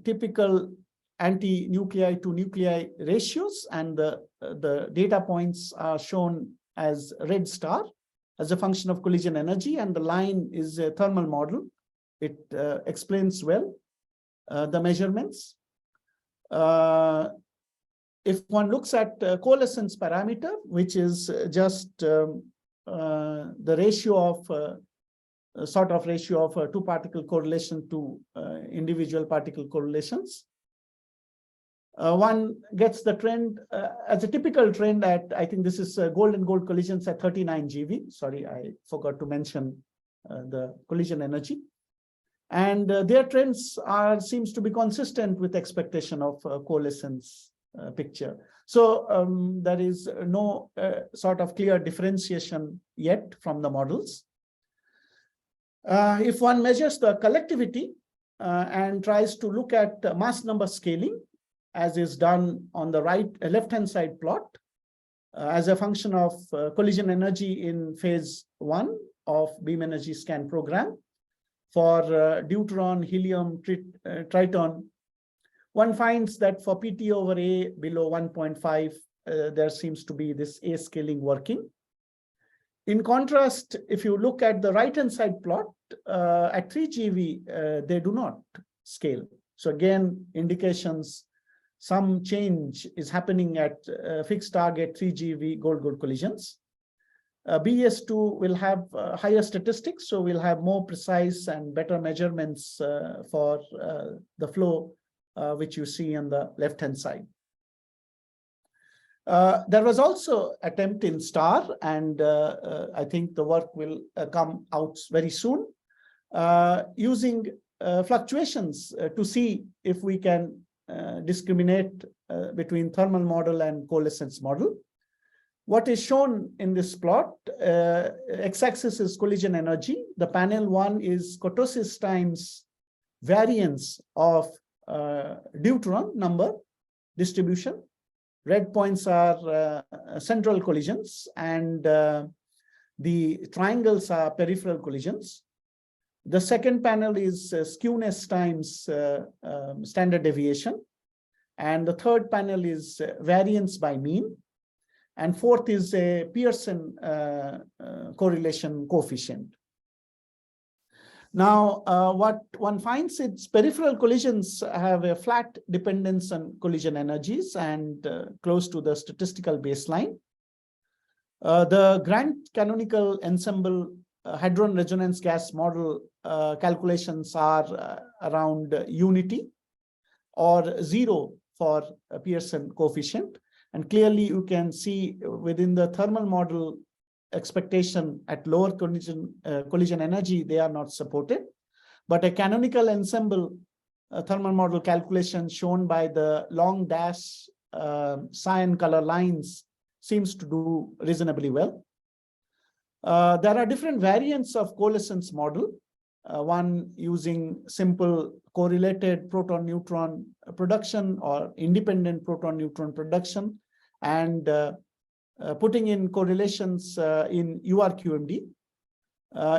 typical anti-nuclei to nuclei ratios, and the data points are shown as red star as a function of collision energy, and the line is a thermal model. It explains well the measurements. If one looks at coalescence parameter, which is just the ratio of sort of ratio of two particle correlation to individual particle correlations, one gets the trend as a typical trend at, I think this is gold and gold collisions at 39 GeV. Sorry, I forgot to mention the collision energy. And their trends seems to be consistent with expectation of coalescence picture. So there is no sort of clear differentiation yet from the models. If one measures the collectivity and tries to look at mass number scaling, as is done on the left-hand side plot, as a function of collision energy in phase 1 of Beam Energy Scan program, for deuteron, helium, triton, one finds that for PT over A below 1.5, there seems to be this A scaling working. In contrast, if you look at the right-hand side plot, at 3 GeV, they do not scale. So again, indications some change is happening at fixed target 3 GeV gold-gold collisions. BES-II will have higher statistics, so we'll have more precise and better measurements for the flow, which you see on the left-hand side. There was also attempt in STAR, and I think the work will come out very soon, using fluctuations to see if we can discriminate between thermal model and coalescence model. What is shown in this plot, x-axis is collision energy. The panel 1 is kurtosis times variance of deuteron number distribution. Red points are central collisions, and the triangles are peripheral collisions. The second panel is skewness times standard deviation. And the third panel is variance by mean. And fourth is a Pearson correlation coefficient. Now, what one finds is peripheral collisions have a flat dependence on collision energies and close to the statistical baseline. The Grant canonical ensemble hadron resonance gas model calculations are around unity or 0 for a Pearson coefficient. And clearly you can see within the thermal model expectation at lower collision energy, they are not supported. But a canonical ensemble thermal model calculation shown by the long dash cyan color lines seems to do reasonably well. There are different variants of coalescence model. One using simple correlated proton-neutron production or independent proton-neutron production, and putting in correlations in URQMD.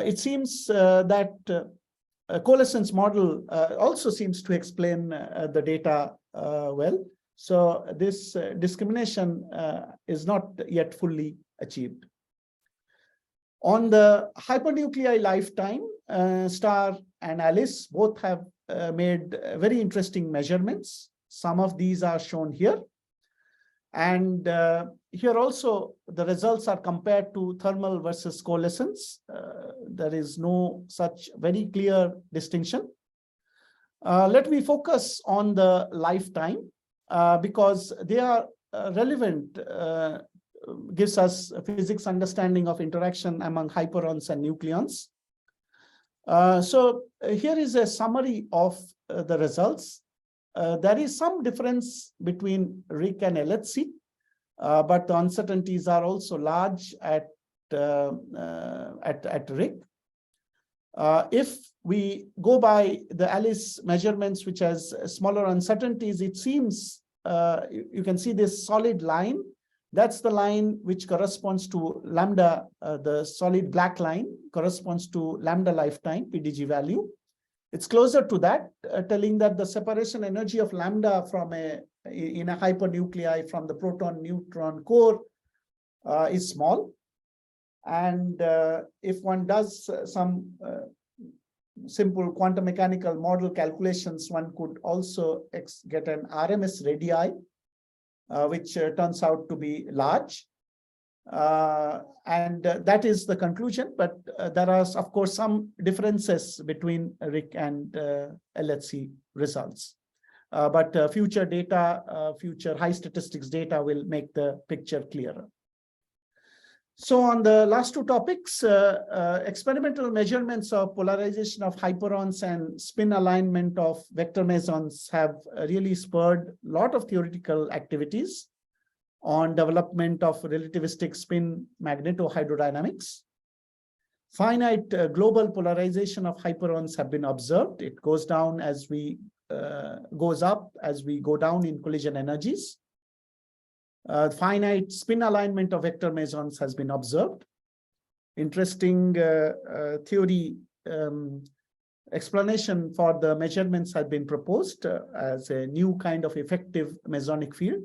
It seems that a coalescence model also seems to explain the data well. So this discrimination is not yet fully achieved. On the hypernuclei lifetime, STAR and ALICE both have made very interesting measurements. Some of these are shown here. And here also, the results are compared to thermal versus coalescence. There is no such very clear distinction. Let me focus on the lifetime because they are relevant, gives us a physics understanding of interaction among hyperons and nucleons. So here is a summary of the results. There is some difference between RHIC and LHC, but the uncertainties are also large at RHIC. If we go by the ALICE measurements, which has smaller uncertainties, it seems you can see this solid line. That's the line which corresponds to lambda. The solid black line corresponds to lambda lifetime PDG value. It's closer to that, telling that the separation energy of lambda from in a hypernuclei from the proton-neutron core is small. And if one does some simple quantum mechanical model calculations, one could also get an RMS radii, which turns out to be large. And that is the conclusion, but there are, of course, some differences between RHIC and LHC results. But future data, future high statistics data will make the picture clearer. So on the last two topics, experimental measurements of polarization of hyperons and spin alignment of vector mesons have really spurred a lot of theoretical activities on development of relativistic spin magnetohydrodynamics. Finite global polarization of hyperons have been observed. It goes down as we goes up as we go down in collision energies. Finite spin alignment of vector mesons has been observed. Interesting theory explanation for the measurements has been proposed as a new kind of effective mesonic field.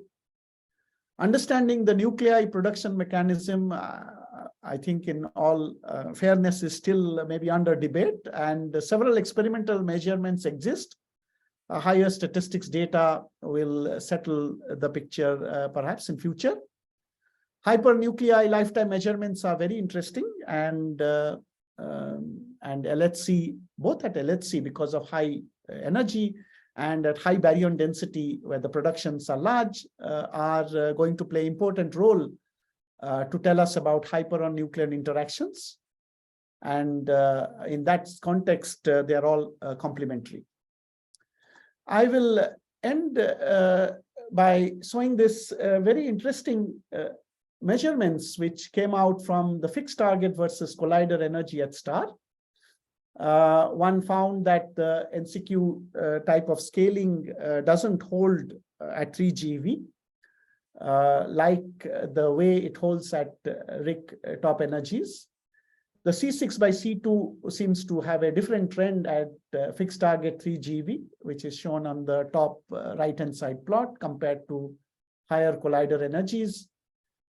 Understanding the nuclei production mechanism, I think in all fairness, is still maybe under debate, and several experimental measurements exist. Higher statistics data will settle the picture perhaps in future. Hypernuclei lifetime measurements are very interesting, and LHC, both at LHC because of high energy and at high baryon density where the productions are large, are going to play important role to tell us about hyperon-nuclear interactions. And in that context, they are all complementary. I will end by showing this very interesting measurements which came out from the fixed target versus collider energy at star. One found that the NCQ type of scaling doesn't hold at 3 GeV, like the way it holds at RHIC top energies. The C6 by C2 seems to have a different trend at fixed target 3 GeV, which is shown on the top right-hand side plot compared to higher collider energies.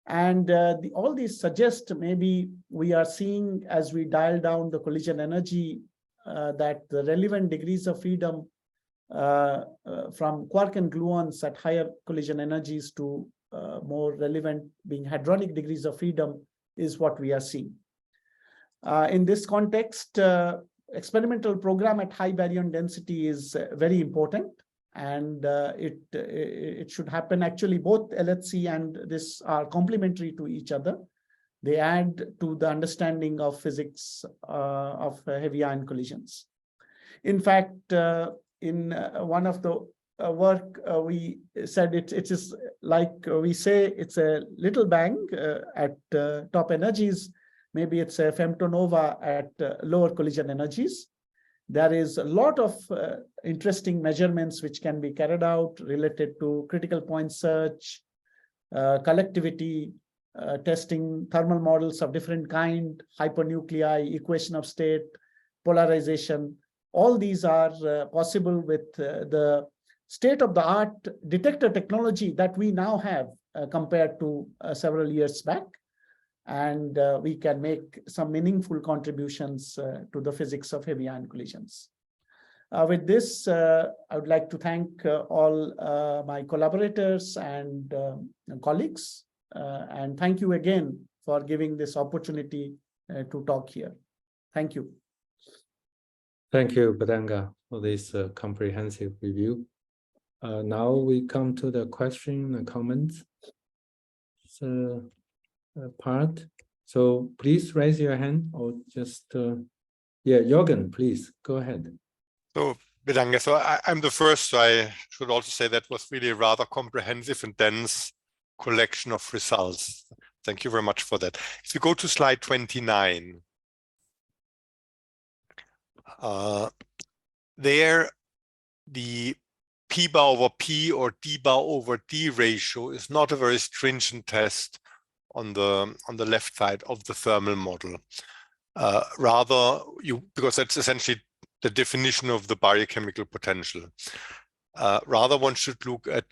And all these suggest maybe we are seeing, as we dial down the collision energy, that the relevant degrees of freedom from quark and gluons at higher collision energies to more relevant being hadronic degrees of freedom is what we are seeing. In this context, experimental program at high baryon density is very important. And it should happen. Actually, both LHC and this are complementary to each other. They add to the understanding of physics of heavy ion collisions. In fact, in one of the work, we said it is like we say it's a little bang at top energies. Maybe it's a femtonova at lower collision energies. There is a lot of interesting measurements which can be carried out related to critical point search, collectivity, testing thermal models of different kind, hypernuclei, equation of state, polarization. All these are possible with the state-of-the-art detector technology that we now have compared to several years back. And we can make some meaningful contributions to the physics of heavy ion collisions. With this, I would like to thank all my collaborators and colleagues. And thank you again for giving this opportunity to talk here. Thank you. Thank you, Bedanga, for this comprehensive review. Now we come to the question and comments part. So please raise your hand or just, yeah, Jorgen, please go ahead. So Bedanga, so I'm the first, so I should also say that was really a rather comprehensive and dense collection of results. Thank you very much for that. If you go to slide 29, there the P bar over P or D bar over D ratio is not a very stringent test on the left side of the thermal model. Rather, because that's essentially the definition of the baryochemical potential. Rather, one should look at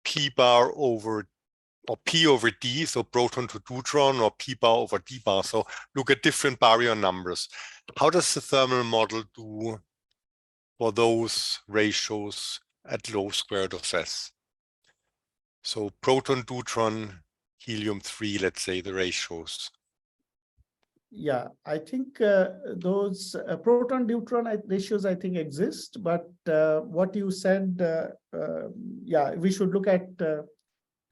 P bar over or P over D, so proton to neutron, or P bar over D bar. So look at different baryon numbers. How does the thermal model do for those ratios at low square root of S? So proton, neutron, helium-3, let's say, the ratios. Yeah, I think those proton-neutron ratios, I think, exist. But what you said, yeah, we should look at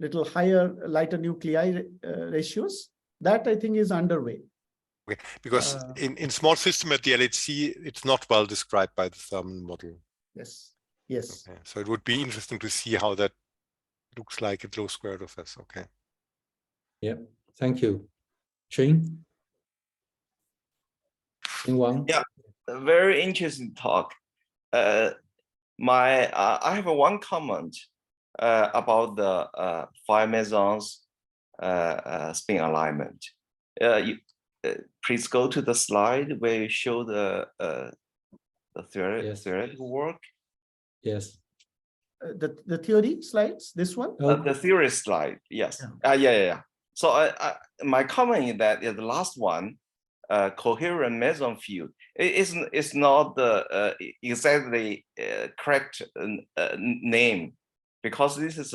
little higher, lighter nuclei ratios. That, I think, is underway. Okay, because in small system at the LHC, it's not well described by the thermal model. Yes, yes. Okay. So it would be interesting to see how that looks like at low square root of S. Okay. Yeah, thank you. Ching? Wang? Yeah, a very interesting talk. I have one comment about the 5 mesons spin alignment. Please go to the slide where you show the theoretical work. Yes. the theory slides, this one? The theory slide, yes. Yeah. So my comment is that the last one, coherent meson field, it's not the exactly correct name, because this is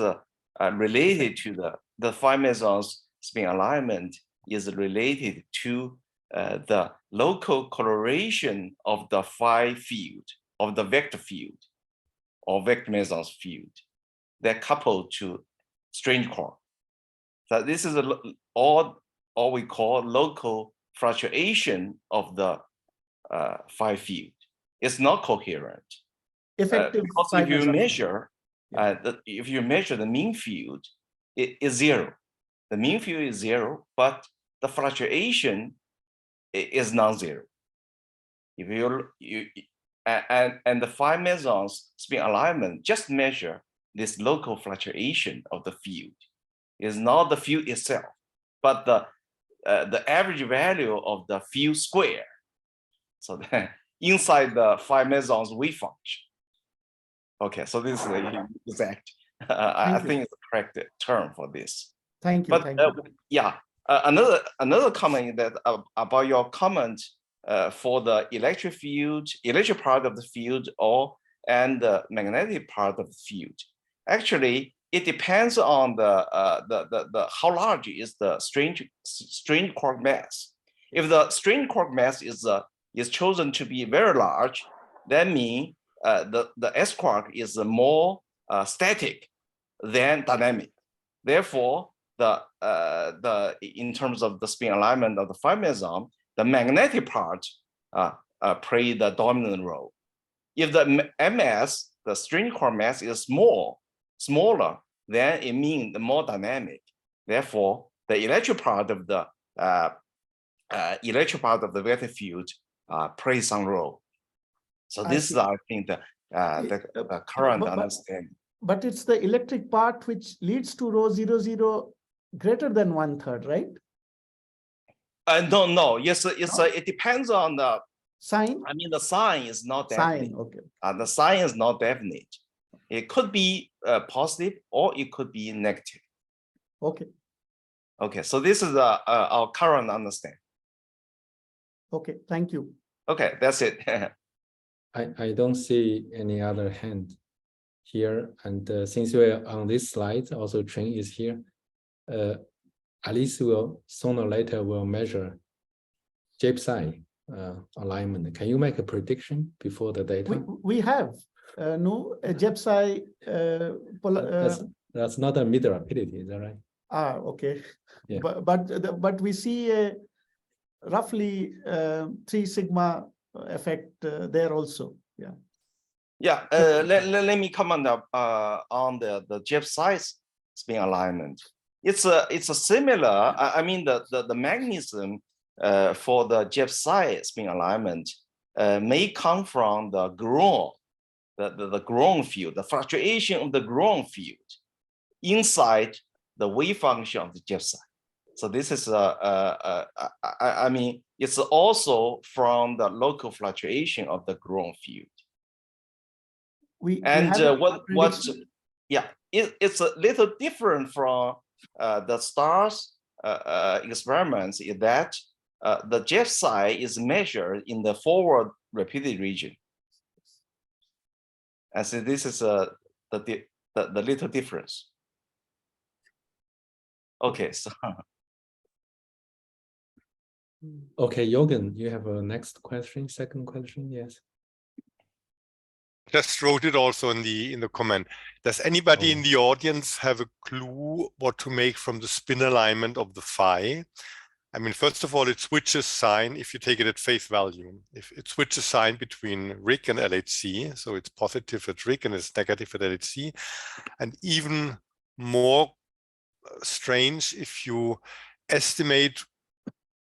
related to the phi mesons spin alignment is related to the local coloration of the phi field, of the vector field, or vector mesons field, that coupled to strange quark. So this is all we call local fluctuation of the phi field. It's not coherent. Effective because if you measure the mean field, it is zero. The mean field is zero, but the fluctuation is non-zero. If and the phi mesons spin alignment just measure this local fluctuation of the field. It's not the field itself, but the average value of the field square. So then inside the phi mesons wave function. Okay, so this is the exact. I think it's the correct term for this. Thank you. Thank you. Yeah, another comment that about your comment for the electric field, electric part of the field, and the magnetic part of the field. Actually, it depends on the how large is the strange quark mass. If the strange quark mass is chosen to be very large, that means the S quark is more static than dynamic. Therefore, in terms of the spin alignment of the phi meson, the magnetic part play the dominant role. If the MS, the strange quark mass, is smaller, then it means the more dynamic. Therefore, the electric part of the vector field plays some role. So this is, I think, the current understanding. But it's the electric part which leads to rho 0, greater than 1/3, right? No. Yes, it depends on the sign. I mean, the sign is not definite. Sign, okay. The sign is not definite. It could be positive or it could be negative. Okay. Okay, so this is our current understanding. Okay, thank you. Okay, that's it. I don't see any other hand here. And since we're on this slide, also Chen is here. At least we'll sooner or later we'll measure J-PSI alignment. Can you make a prediction before the data? We have no J-PSI. That's not a mid rapidity, is that right? Okay. Yeah. But we see a roughly 3 sigma effect there also. Yeah. Yeah. Let me comment on the J-PSI spin alignment. It's a similar. I mean, the mechanism for the J-PSI spin alignment may come from the gluon, the gluon field, the fluctuation of the gluon field inside the wave function of the J-PSI. So this is I mean, it's also from the local fluctuation of the gluon field. It's a little different from the stars experiments in that the J-PSI is measured in the forward rapidity region. And so this is the little difference. Okay, so. Okay, Jorgen, you have a next question, second question, yes. Just wrote it also in the comment. Does anybody in the audience have a clue what to make from the spin alignment of the phi? I mean, first of all, it switches sign if you take it at face value. If it switches sign between RHIC and LHC, so it's positive at RHIC and it's negative at LHC, and even more strange if you estimate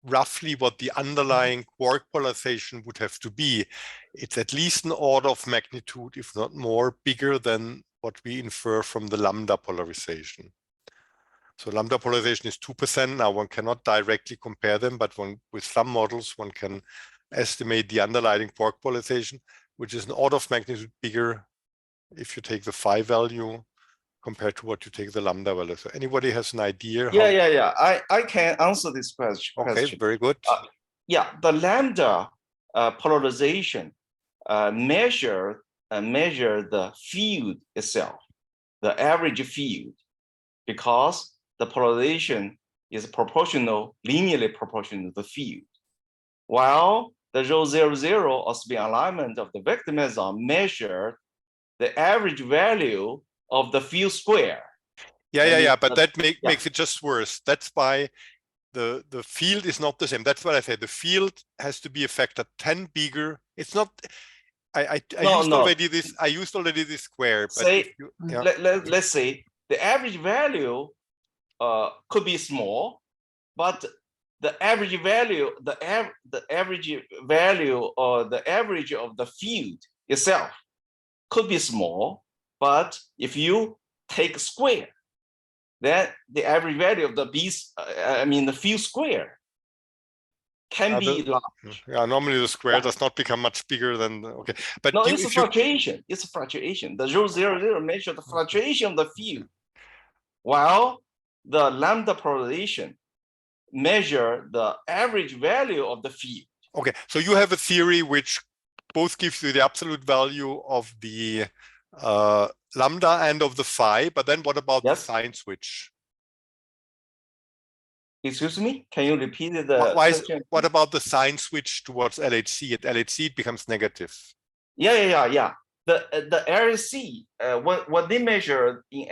roughly what the underlying quark polarization would have to be. It's at least an order of magnitude, if not more, bigger than what we infer from the lambda polarization. So lambda polarization is 2%. Now one cannot directly compare them, but with some models, one can estimate the underlying quark polarization, which is an order of magnitude bigger if you take the phi value compared to what you take the lambda value. So anybody has an idea? Yeah. I can answer this question. Okay, very good. Yeah, the lambda polarization measure the field itself, the average field, because the polarization is proportional, linearly proportional to the field. While the rho 00 or spin alignment of the vector meson measure the average value of the field square. Yeah, but that makes it just worse. That's why the field is not the same. That's what I said. The field has to be a factor 10 bigger. It's not. I used already this square. But say, let's say the average value could be small, but the average value, the average value or the average of the field itself could be small, but if you take square, then the average value of the the field square can be large. Yeah, normally the square does not become much bigger than okay. But no, it's a fluctuation. It's a fluctuation. The rho 00 measures the fluctuation of the field, while the lambda polarization measure the average value of the field. Okay, so you have a theory which both gives you the absolute value of the lambda and of the phi, but then what about the sign switch? Excuse me, can you repeat it? What about the sign switch towards LHC? At LHC it becomes negative. Yeah. The RHC, what they measure in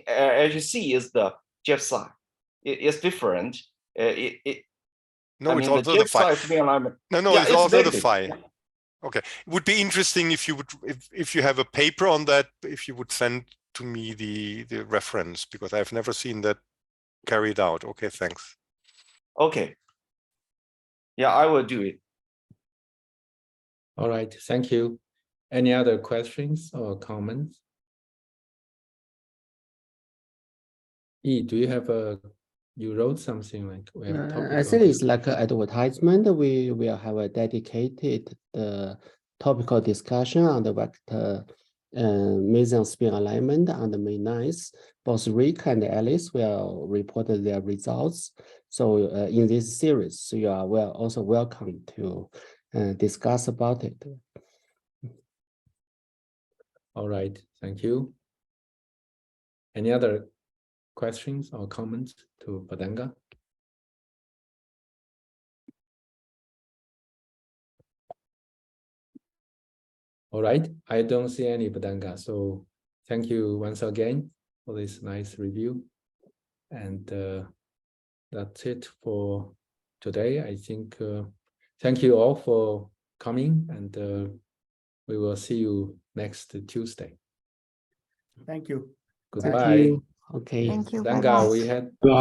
LHC is the J psi. It's different. It's also the phi. It's also the phi. Okay, it would be interesting if you would, if you have a paper on that, if you would send to me the reference, because I've never seen that carried out. Okay, thanks. Okay. Yeah, I will do it. All right, thank you. Any other questions or comments? Do you have you wrote something like we have I think it's like an advertisement. We will have a dedicated topical discussion on the vector meson spin alignment on the May 9th. Both Rick and Alice will report their results. So in this series, you are also welcome to discuss about it. All right, thank you. Any other questions or comments to Bedanga? All right, I don't see any Bedanga, so thank you once again for this nice review. And that's it for today. I think thank you all for coming, and we will see you next Tuesday. Thank you. Goodbye. Thank you. Okay. Thank you. Bedanga, we had